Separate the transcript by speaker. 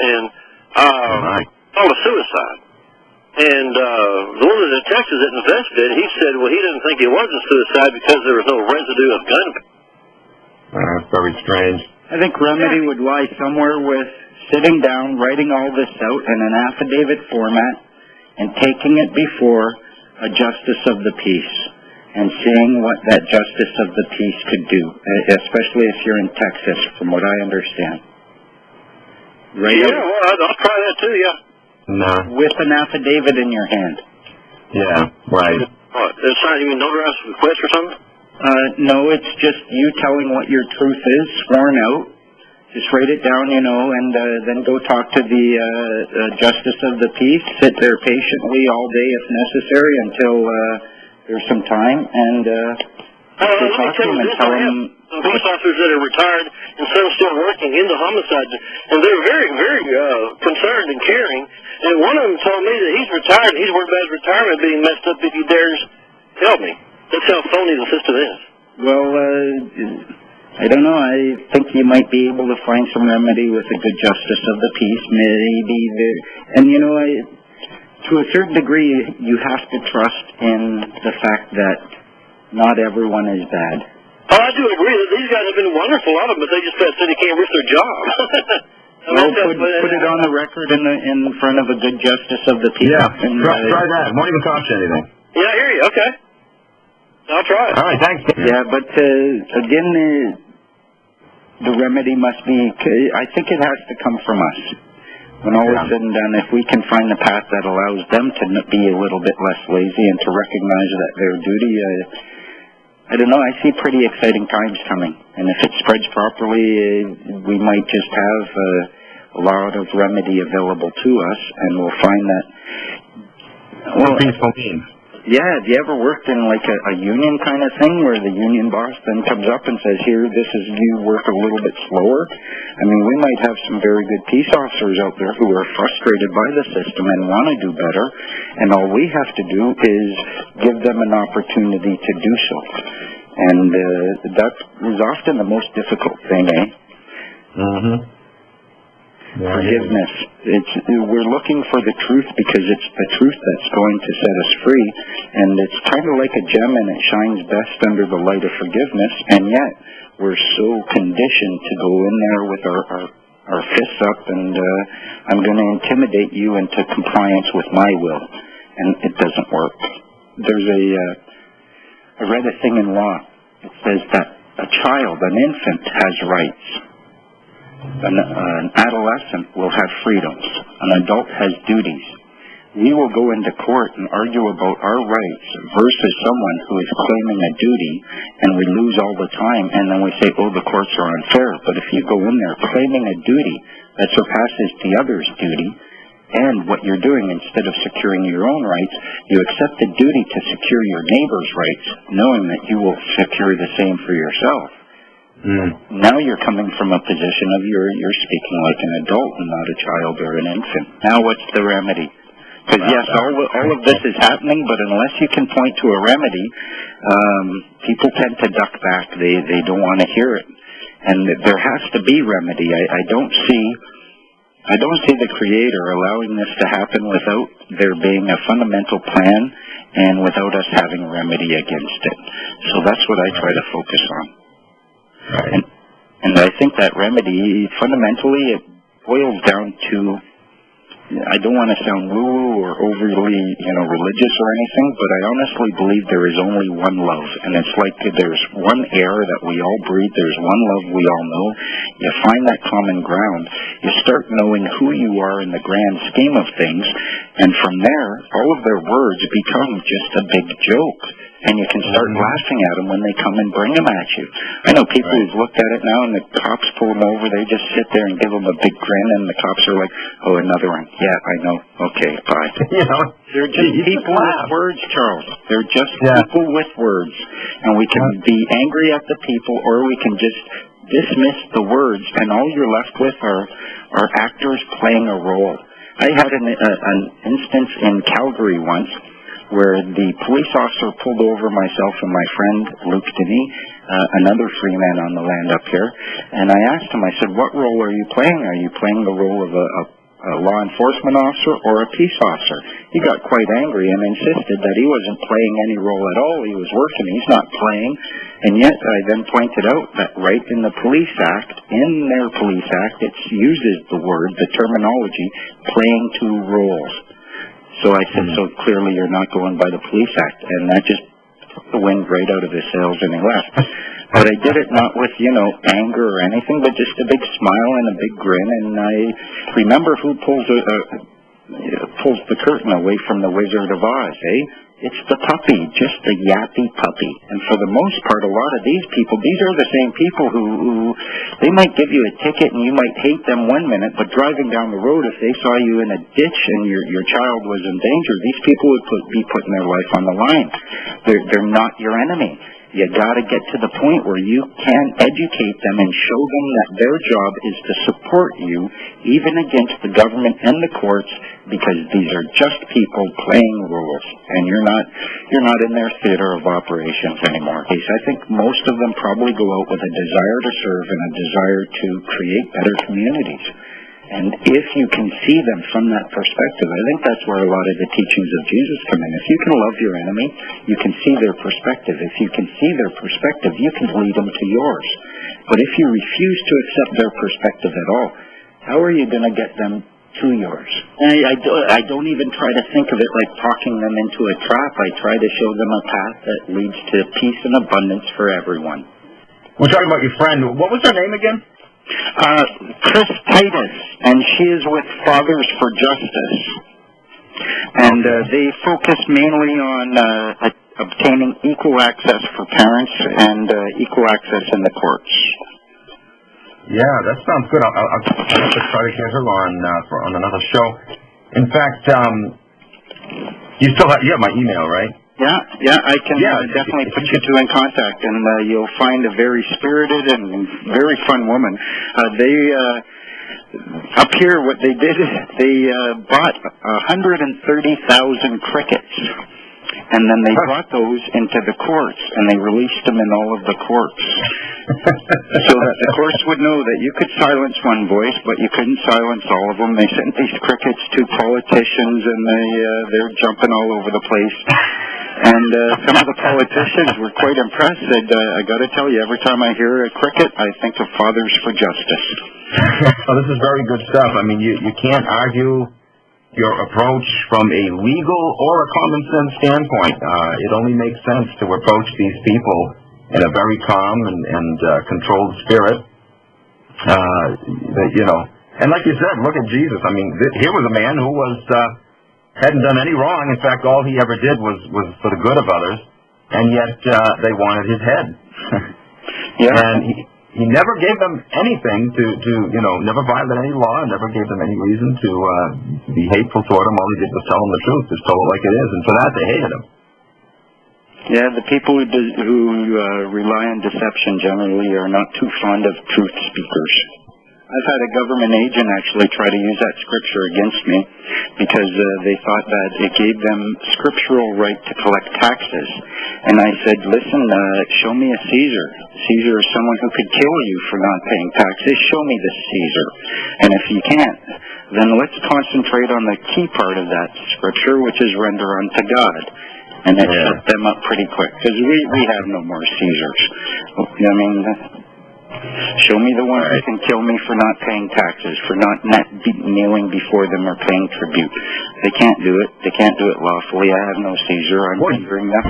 Speaker 1: and called a suicide. And the one in Texas that investigated, he said, well, he didn't think it was a suicide because there was no residue of gunpowder.
Speaker 2: That's very strange.
Speaker 3: I think remedy would lie somewhere with sitting down, writing all this out in an affidavit format, and taking it before a justice of the peace, and seeing what that justice of the peace could do, especially if you're in Texas, from what I understand. Right?
Speaker 1: Yeah, well, I'll try that too, yeah.
Speaker 2: No.
Speaker 3: With an affidavit in your hand.
Speaker 2: Yeah, right.
Speaker 1: What, you mean notarized request or something?
Speaker 3: No, it's just you telling what your truth is, sworn out. Just write it down, you know, and then go talk to the justice of the peace. Sit there patiently all day if necessary until there's some time, and talk to him and tell him.
Speaker 1: Police officers that are retired and some still working in the homicide, and they're very, very concerned and caring. And one of them told me that he's retired and he's worried about his retirement being messed up if he dares help me. That's how phony the system is.
Speaker 3: Well, I don't know. I think you might be able to find some remedy with a good justice of the peace. Maybe and you know, to a certain degree, you have to trust in the fact that not everyone is bad.
Speaker 1: Oh, I do agree that these guys have been wonderful, a lot of them, but they just said they can't risk their job.
Speaker 3: Well, put it on the record in front of a good justice of the peace.
Speaker 2: Yeah, try that. Won't even cost you anything.
Speaker 1: Yeah, I hear you. Okay. I'll try it.
Speaker 2: All right, thanks.
Speaker 3: Yeah, but again, the remedy must be, I think it has to come from us. When all is said and done, if we can find a path that allows them to be a little bit less lazy and to recognize that their duty, I don't know, I see pretty exciting times coming. And if it spreads properly, we might just have a lot of remedy available to us, and we'll find that...
Speaker 2: Well, peaceful means.
Speaker 3: Yeah, have you ever worked in like a union kind of thing where the union boss then comes up and says, here, this is you work a little bit slower? I mean, we might have some very good peace officers out there who are frustrated by the system and want to do better, and all we have to do is give them an opportunity to do so. And that is often the most difficult thing, eh?
Speaker 2: Mm-hmm. Yeah,
Speaker 3: forgiveness. We're looking for the truth because it's the truth that's going to set us free, and it's kind of like a gem, and it shines best under the light of forgiveness, and yet we're so conditioned to go in there with our fists up and I'm going to intimidate you into compliance with my will, and it doesn't work. There's I read a thing in law. It says that a child, an infant, has rights. An adolescent will have freedoms. An adult has duties. We will go into court and argue about our rights versus someone who is claiming a duty, and we lose all the time, and then we say, oh, the courts are unfair. But if you go in there claiming a duty that surpasses the other's duty, and what you're doing, instead of securing your own rights, you accept the duty to secure your neighbor's rights, knowing that you will secure the same for yourself. Now you're coming from a position of you're speaking like an adult and not a child or an infant. Now what's the remedy? Because yes, all of this is happening, but unless you can point to a remedy, people tend to duck back. They don't want to hear it. And there has to be remedy. I don't see the Creator allowing this to happen without there being a fundamental plan and without us having a remedy against it. So that's what I try to focus on.
Speaker 2: Right.
Speaker 3: And I think that remedy, fundamentally, it boils down to, I don't want to sound woo-woo or overly, religious or anything, but I honestly believe there is only one love. And it's like there's one air that we all breathe, there's one love we all know. You find that common ground. You start knowing who you are in the grand scheme of things, and from there, all of their words become just a big joke. And you can start laughing at them when they come and bring them at you. I know people who've looked at it now, and the cops pull them over. They just sit there and give them a big grin, and the cops are like, "Oh, another one. Yeah, I know. Okay, bye." They're just people with words, Charles. They're just people with words, and we can be angry at the people, or we can just dismiss the words, and all you're left with are actors playing a role. I had an instance in Calgary once where the police officer pulled over myself and my friend, Luke Denis, another free man on the land up here, and I asked him, I said, what role are you playing? Are you playing the role of a law enforcement officer or a peace officer? He got quite angry and insisted that he wasn't playing any role at all. He was working. He's not playing. And yet I then pointed out that right in the Police Act, in their Police Act, it uses the word, the terminology, playing two roles. So I said, so clearly you're not going by the Police Act. And that just took the wind right out of his sails and he left. But I did it not with, anger or anything, but just a big smile and a big grin. And I remember who pulls the curtain away from the Wizard of Oz, eh? It's the puppy, just the yappy puppy. And for the most part, a lot of these people, these are the same people who they might give you a ticket and you might hate them 1 minute, but driving down the road, if they saw you in a ditch and your child was in danger, these people would be putting their life on the line. They're not your enemy. You got to get to the point where you can educate them and show them that their job is to support you, even against the government and the courts, because these are just people playing roles, and you're not in their theater of operations anymore. I think most of them probably go out with a desire to serve and a desire to create better communities. And if you can see them from that perspective, I think that's where a lot of the teachings of Jesus come in. If you can love your enemy, you can see their perspective. If you can see their perspective, you can lead them to yours. But if you refuse to accept their perspective at all, how are you going to get them to yours? And I don't even try to think of it like talking them into a trap. I try to show them a path that leads to peace and abundance for everyone.
Speaker 2: We're talking about your friend. What was her name again?
Speaker 3: Chris Titus, and she is with Fathers for Justice. And they focus mainly on obtaining equal access for parents and equal access in the courts.
Speaker 2: Yeah, that sounds good. I'll have to try to get her on another show. In fact, you have my email, right?
Speaker 3: Yeah, I can definitely put you two in contact, and you'll find a very spirited and very fun woman. Up here, what they did is they bought 130,000 crickets, and then they brought those into the courts, and they released them in all of the courts, so that the courts would know that you could silence one voice, but you couldn't silence all of them. They sent these crickets to politicians, and they're jumping all over the place. And some of the politicians were quite impressed. Said, I got to tell you, every time I hear a cricket, I think of Fathers for Justice.
Speaker 2: Well, this is very good stuff. I mean, you can't argue your approach from a legal or a common sense standpoint. It only makes sense to approach these people in a very calm and controlled spirit. And like you said, look at Jesus. I mean, here was a man who hadn't done any wrong. In fact, all he ever did was for the good of others, and yet they wanted his head.
Speaker 3: Yeah.
Speaker 2: And he never gave them anything to never violated any law, never gave them any reason to be hateful toward him. All he did was tell them the truth, just told it like it is, and for that they hated him.
Speaker 3: Yeah, the people who rely on deception generally are not too fond of truth speakers. I've had a government agent actually try to use that scripture against me because they thought that it gave them scriptural right to collect taxes. And I said, listen, show me a Caesar. Caesar is someone who could kill you for not paying taxes. Show me the Caesar. And if you can't, then let's concentrate on the key part of that scripture, which is render unto God. And it shut them up pretty quick because we have no more Caesars. I mean, show me the one who can kill me for not paying taxes, for not kneeling before them or paying tribute. They can't do it. They can't do it lawfully. I have no Caesar. I'm fingering them.